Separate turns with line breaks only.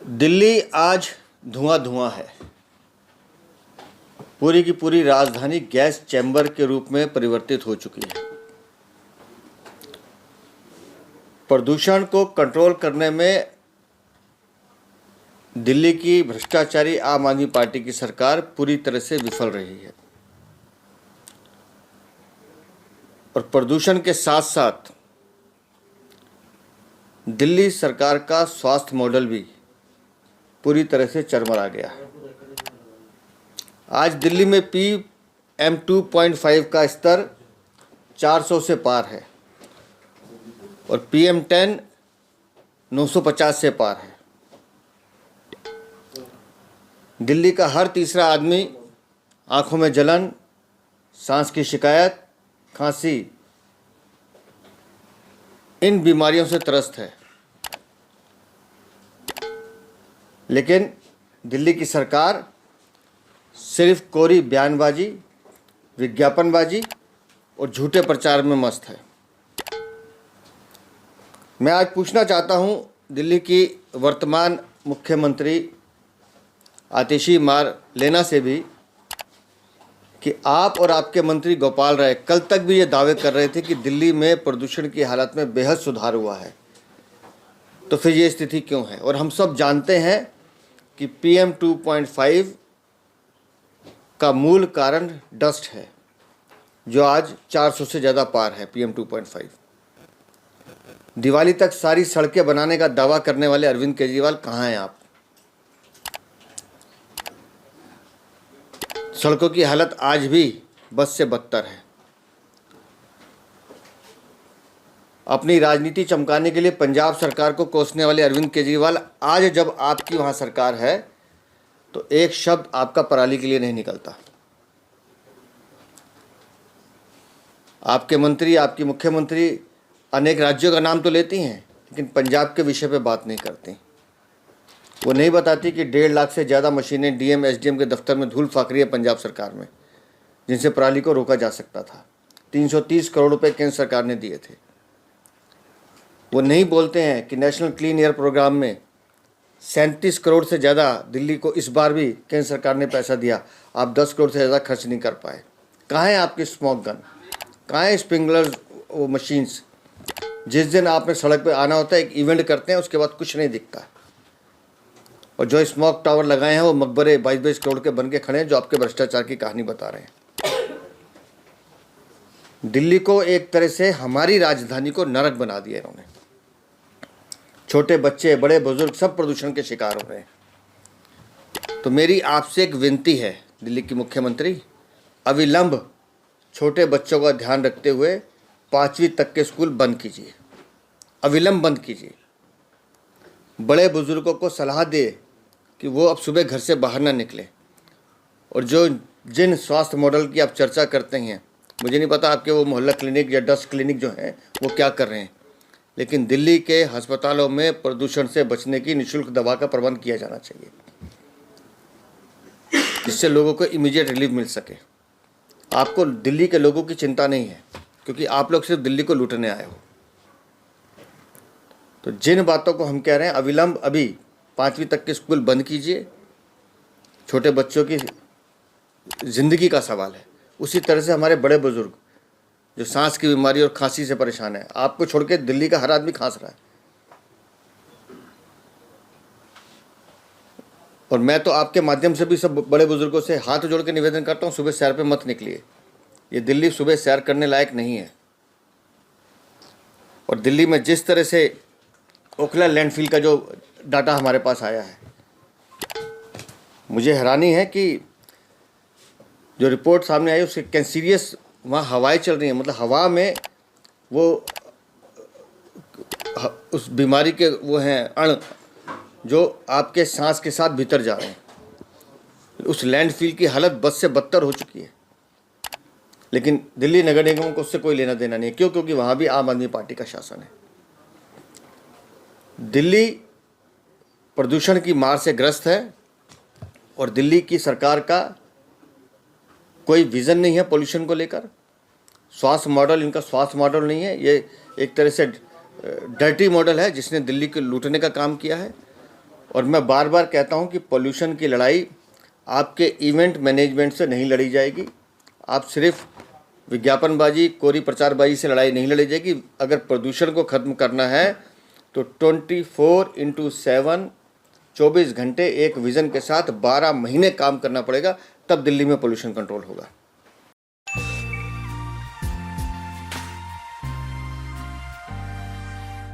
दिल्ली आज धुआं धुआं है। पूरी की पूरी राजधानी गैस चैम्बर के रूप में परिवर्तित हो चुकी है। प्रदूषण को कंट्रोल करने में दिल्ली की भ्रष्टाचारी आम आदमी पार्टी की सरकार पूरी तरह से विफल रही है और प्रदूषण के साथ साथ दिल्ली सरकार का स्वास्थ्य मॉडल भी पूरी तरह से चरमरा गया है। आज दिल्ली में PM2.5 का स्तर 400 से पार है और PM10 950 से पार है। दिल्ली का हर तीसरा आदमी आंखों में जलन, सांस की शिकायत, खांसी, इन बीमारियों से त्रस्त है। लेकिन दिल्ली की सरकार सिर्फ कोरी बयानबाजी, विज्ञापनबाजी और झूठे प्रचार में मस्त है। मैं आज पूछना चाहता हूं दिल्ली की वर्तमान मुख्यमंत्री आतिशी मार्लेना से भी कि आप और आपके मंत्री गोपाल राय कल तक भी ये दावे कर रहे थे कि दिल्ली में प्रदूषण की हालत में बेहद सुधार हुआ है, तो फिर ये स्थिति क्यों है? और हम सब जानते हैं कि PM2.5 का मूल कारण डस्ट है, जो आज 400 से ज़्यादा पार है। PM2.5 दिवाली तक सारी सड़कें बनाने का दावा करने वाले अरविंद केजरीवाल कहाँ हैं आप? सड़कों की हालत आज भी बद से बदतर है। अपनी राजनीति चमकाने के लिए पंजाब सरकार को कोसने वाले अरविंद केजरीवाल आज जब आपकी वहाँ सरकार है तो एक शब्द आपका पराली के लिए नहीं निकलता। आपके मंत्री, आपकी मुख्यमंत्री अनेक राज्यों का नाम तो लेती हैं, लेकिन पंजाब के विषय पे बात नहीं करती। वो नहीं बताती कि 1.5 लाख से ज़्यादा मशीनें DM SDM के दफ्तर में धूल फाक रही है पंजाब सरकार में, जिनसे पराली को रोका जा सकता था। 330 करोड़ रुपए केंद्र सरकार ने दिए थे। वो नहीं बोलते हैं कि नेशनल क्लीन एयर प्रोग्राम में 37 करोड़ से ज़्यादा दिल्ली को इस बार भी केंद्र सरकार ने पैसा दिया, आप 10 करोड़ से ज़्यादा खर्च नहीं कर पाए। कहाँ है आपकी स्मोक गन? कहाँ है स्प्रिंकलर वो मशीन्स? जिस दिन आपने सड़क पे आना होता है, एक इवेंट करते हैं, उसके बाद कुछ नहीं दिखता। और जो स्मोक टावर लगाए हैं वो मकबरे 22-22 करोड़ के बन के खड़े हैं, जो आपके भ्रष्टाचार की कहानी बता रहे हैं। दिल्ली को एक तरह से हमारी राजधानी को नरक बना दिया इन्होंने। छोटे बच्चे, बड़े बुजुर्ग सब प्रदूषण के शिकार हो रहे हैं। तो मेरी आपसे एक विनती है दिल्ली की मुख्यमंत्री, अविलंब छोटे बच्चों का ध्यान रखते हुए 5वीं तक के स्कूल बंद कीजिए, अविलंब बंद कीजिए। बड़े बुजुर्गों को सलाह दे कि वो अब सुबह घर से बाहर ना निकले। और जिन स्वास्थ्य मॉडल की आप चर्चा करते हैं, मुझे नहीं पता आपके वो मोहल्ला क्लिनिक या डस्ट क्लिनिक जो हैं वो क्या कर रहे हैं, लेकिन दिल्ली के अस्पतालों में प्रदूषण से बचने की निःशुल्क दवा का प्रबंध किया जाना चाहिए, जिससे लोगों को इमीडिएट रिलीफ मिल सके। आपको दिल्ली के लोगों की चिंता नहीं है, क्योंकि आप लोग सिर्फ दिल्ली को लूटने आए हो। तो जिन बातों को हम कह रहे हैं, अविलंब अभी 5वीं तक के स्कूल बंद कीजिए। छोटे बच्चों की ज़िंदगी का सवाल है। उसी तरह से हमारे बड़े बुजुर्ग जो सांस की बीमारी और खांसी से परेशान है, आपको छोड़ के दिल्ली का हर आदमी खांस रहा है। और मैं तो आपके माध्यम से भी सब बड़े बुजुर्गों से हाथ जोड़ के निवेदन करता हूँ, सुबह सैर पे मत निकलिए। ये दिल्ली सुबह सैर करने लायक नहीं है। और दिल्ली में जिस तरह से ओखला लैंडफिल का जो डाटा हमारे पास आया है, मुझे हैरानी है कि जो रिपोर्ट सामने आई उसके कैंसीरियस वहाँ हवाएं चल रही हैं, मतलब हवा में वो उस बीमारी के वो हैं अण जो आपके सांस के साथ भीतर जा रहे हैं। उस लैंडफिल की हालत बद से बदतर हो चुकी है। लेकिन दिल्ली नगर निगम को उससे कोई लेना देना नहीं है। क्यों? क्योंकि वहाँ भी आम आदमी पार्टी का शासन है। दिल्ली प्रदूषण की मार से ग्रस्त है और दिल्ली की सरकार का कोई विज़न नहीं है पोल्यूशन को लेकर। स्वास्थ्य मॉडल इनका स्वास्थ्य मॉडल नहीं है, ये एक तरह से डर्टी मॉडल है जिसने दिल्ली को लूटने का काम किया है। और मैं बार बार कहता हूं कि पोल्यूशन की लड़ाई आपके इवेंट मैनेजमेंट से नहीं लड़ी जाएगी। आप सिर्फ विज्ञापनबाजी, कोरी प्रचारबाजी से लड़ाई नहीं लड़ी जाएगी। अगर प्रदूषण को ख़त्म करना है तो 24/7 24 घंटे एक विज़न के साथ 12 महीने काम करना पड़ेगा, तब दिल्ली में पोल्यूशन कंट्रोल होगा।